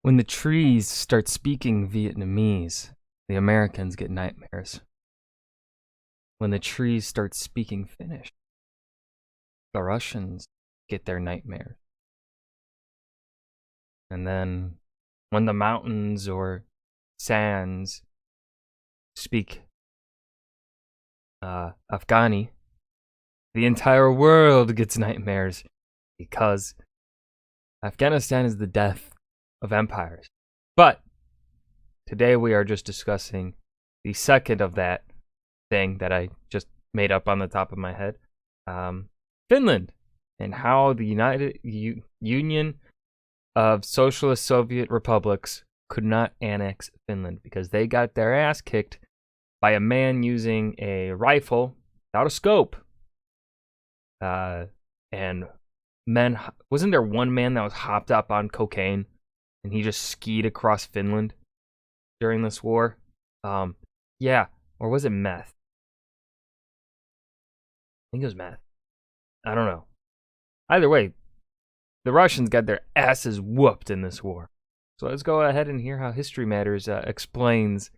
When the trees start speaking Vietnamese, the Americans get nightmares. When the trees start speaking Finnish, the Russians get their nightmares. And then when the mountains or sands speak Afghani, the entire world gets nightmares because Afghanistan is the death of empires. But today we are just discussing the second of that thing that I just made up on the top of my head, Finland, and how the Union of Socialist Soviet Republics could not annex Finland because they got their ass kicked by a man using a rifle without a scope. And wasn't there one man that was hopped up on cocaine and he just skied across Finland during this war? Yeah, or was it meth? I think it was meth. I don't know. Either way, the Russians got their asses whooped in this war. So let's go ahead and hear how History Matters explains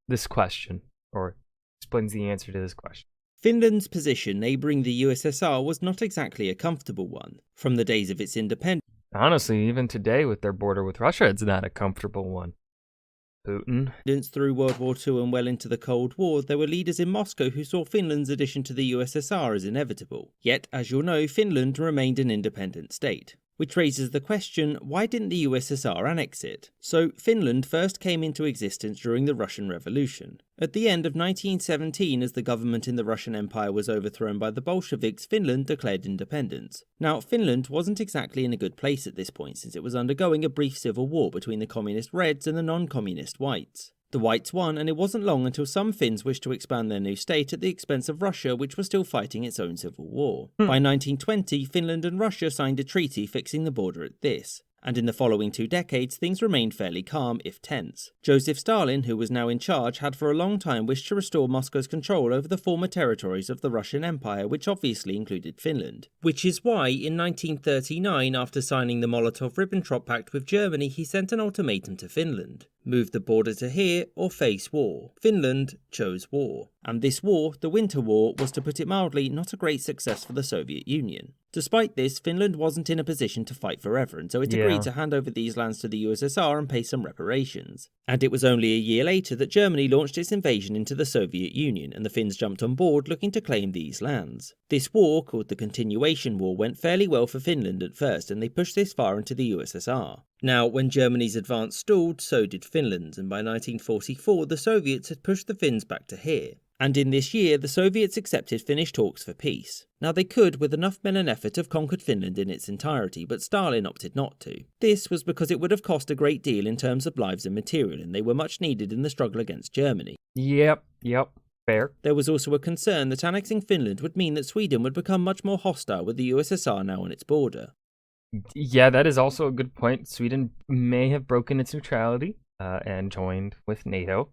this question, or explains the answer to this question. Finland's position neighbouring the USSR was not exactly a comfortable one. From the days of its independence, honestly, even today with their border with Russia, it's not a comfortable one. Putin. Through World War II and well into the Cold War, there were leaders in Moscow who saw Finland's addition to the USSR as inevitable. Yet, as you'll know, Finland remained an independent state. Which raises the question, why didn't the USSR annex it? So, Finland first came into existence during the Russian Revolution. At the end of 1917, as the government in the Russian Empire was overthrown by the Bolsheviks, Finland declared independence. Now, Finland wasn't exactly in a good place at this point, since it was undergoing a brief civil war between the communist Reds and the non-communist Whites. The Whites won, and it wasn't long until some Finns wished to expand their new state at the expense of Russia, which was still fighting its own civil war. By 1920, Finland and Russia signed a treaty fixing the border at this. And in the following 2 decades, things remained fairly calm, if tense. Joseph Stalin, who was now in charge, had for a long time wished to restore Moscow's control over the former territories of the Russian Empire, which obviously included Finland. Which is why, in 1939, after signing the Molotov-Ribbentrop Pact with Germany, he sent an ultimatum to Finland. Move the border to here or face war. Finland chose war. And this war, the Winter War, was, to put it mildly, not a great success for the Soviet Union. Despite this, Finland wasn't in a position to fight forever, and so it agreed to hand over these lands to the USSR and pay some reparations. And it was only a year later that Germany launched its invasion into the Soviet Union, and the Finns jumped on board looking to claim these lands. This war, called the Continuation War, went fairly well for Finland at first, and they pushed this far into the USSR. Now, when Germany's advance stalled, so did Finland's, and by 1944 the Soviets had pushed the Finns back to here. And in this year, the Soviets accepted Finnish talks for peace. Now they could, with enough men and effort, have conquered Finland in its entirety, but Stalin opted not to. This was because it would have cost a great deal in terms of lives and material, and they were much needed in the struggle against Germany. Yep, fair. There was also a concern that annexing Finland would mean that Sweden would become much more hostile with the USSR now on its border. Yeah, that is also a good point. Sweden may have broken its neutrality and joined with NATO.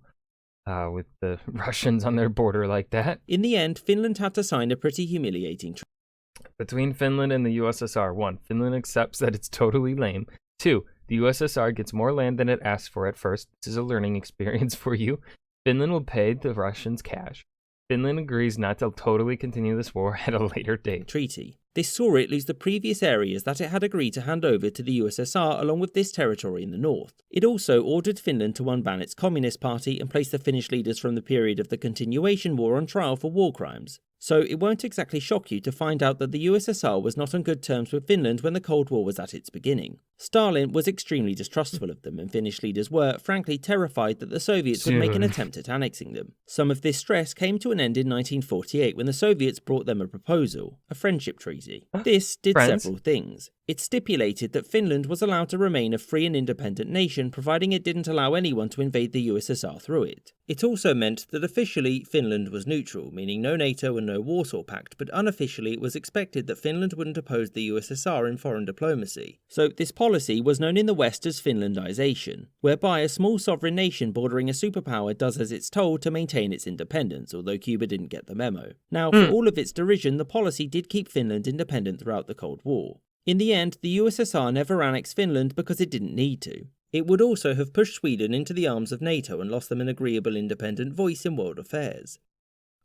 With the Russians on their border like that. In the end, Finland had to sign a pretty humiliating treaty. Between Finland and the USSR, 1. Finland accepts that it's totally lame. 2. The USSR gets more land than it asked for at first. This is a learning experience for you. Finland will pay the Russians cash. Finland agrees not to totally continue this war at a later date. Treaty. This saw it lose the previous areas that it had agreed to hand over to the USSR along with this territory in the north. It also ordered Finland to unban its Communist Party and place the Finnish leaders from the period of the Continuation War on trial for war crimes. So it won't exactly shock you to find out that the USSR was not on good terms with Finland when the Cold War was at its beginning. Stalin was extremely distrustful of them, and Finnish leaders were, frankly, terrified that the Soviets would make an attempt at annexing them. Some of this stress came to an end in 1948 when the Soviets brought them a proposal, a friendship treaty. This did several things. It stipulated that Finland was allowed to remain a free and independent nation, providing it didn't allow anyone to invade the USSR through it. It also meant that officially Finland was neutral, meaning no NATO and no Warsaw Pact, but unofficially it was expected that Finland wouldn't oppose the USSR in foreign diplomacy. So this policy was known in the West as Finlandization, whereby a small sovereign nation bordering a superpower does as it's told to maintain its independence, although Cuba didn't get the memo. Now, for all of its derision, the policy did keep Finland independent throughout the Cold War. In the end, the USSR never annexed Finland because it didn't need to. It would also have pushed Sweden into the arms of NATO and lost them an agreeable independent voice in world affairs.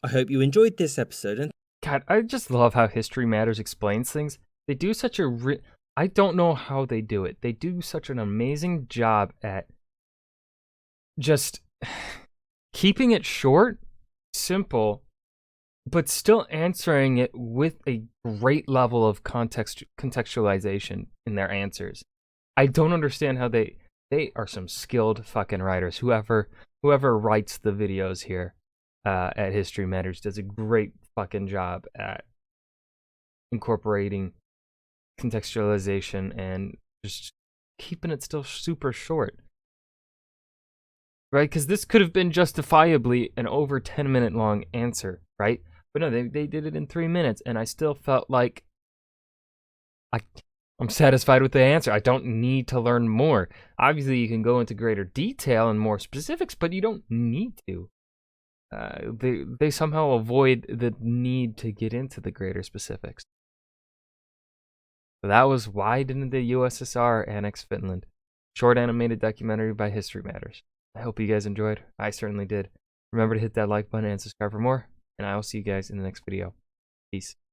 I hope you enjoyed this episode, and God, I just love how History Matters explains things. They do such a I don't know how they do it. They do such an amazing job at just keeping it short, simple, but still answering it with a great level of contextualization in their answers. I don't understand how they are some skilled fucking writers. Whoever writes the videos here at History Matters does a great fucking job at incorporating contextualization and just keeping it still super short. Right? Because this could have been justifiably an over 10-minute long answer, right? But no, they did it in 3 minutes, and I still felt like I'm satisfied with the answer. I don't need to learn more. Obviously, you can go into greater detail and more specifics, but you don't need to. They somehow avoid the need to get into the greater specifics. So that was Why Didn't the USSR Annex Finland? Short animated documentary by History Matters. I hope you guys enjoyed. I certainly did. Remember to hit that like button and subscribe for more, and I will see you guys in the next video. Peace.